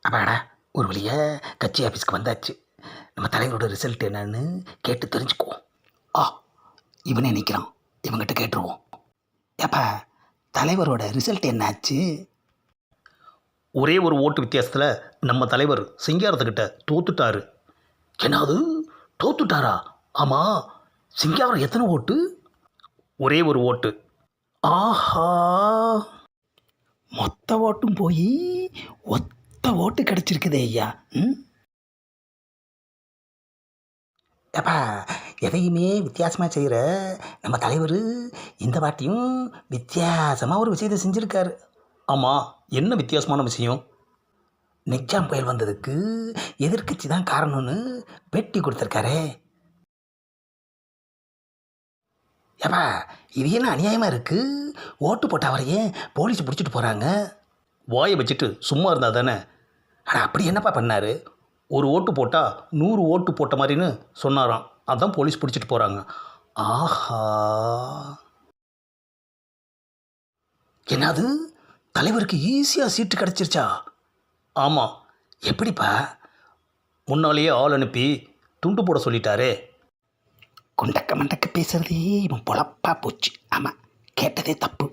அப்பாடா, ஒரு வழியாக கட்சி ஆஃபீஸ்க்கு வந்தாச்சு. நம்ம தலைவரோட ரிசல்ட் என்னன்னு கேட்டு தெரிஞ்சுக்குவோம். ஆ, இவனே நிற்கிறான், இவங்கிட்ட கேட்டுருவோம். ஏப்பா, தலைவரோட ரிசல்ட் என்னாச்சு? ஒரே ஒரு ஓட்டு வித்தியாசத்தில் நம்ம தலைவர் சிங்காரத்துக்கிட்ட தோத்துட்டாரு. என்னது, தோத்துட்டாரா? ஆமாம், சிங்காரம் எத்தனை ஓட்டு? ஒரே ஒரு ஓட்டு. ஆஹா, மொத்த ஓட்டும் போய் ஒத்த ஓட்டு கிடைச்சிருக்குதே ஐயா. ம், ஏப்பா, எதையுமே வித்தியாசமாக செய்கிற நம்ம தலைவர் இந்த வாட்டியும் வித்தியாசமாக ஒரு விஷயத்தை செஞ்சுருக்காரு. ஆமாம், என்ன வித்தியாசமான விஷயம்? நிஜாம் புயல் வந்ததுக்கு எதிர்க்கட்சி தான் காரணம்னு பேட்டி கொடுத்துருக்காரே. ஏப்பா, இது என்ன அநியாயமாக இருக்குது? ஓட்டு போட்ட அவரையே போலீஸ் பிடிச்சிட்டு போகிறாங்க. வாயை வச்சுட்டு சும்மா இருந்தால் தானே. ஆனால் அப்படி என்னப்பா பண்ணார்? ஒரு ஓட்டு போட்டால் 100 ஓட்டு போட்ட மாதிரின்னு சொன்னாராம். அதான் போலீஸ் பிடிச்சிட்டு போகிறாங்க. ஆஹா, என்னது, தலைவருக்கு ஈஸியாக சீட்டு கிடச்சிருச்சா? ஆமாம், எப்படிப்பா? முன்னாலேயே ஆள் அனுப்பி துண்டு போட சொல்லிட்டாரே. குண்டக்க மண்டக்க பேசுறதே இவன் பொழப்பா போச்சு. ஆமாம், கேட்டதே தப்பு.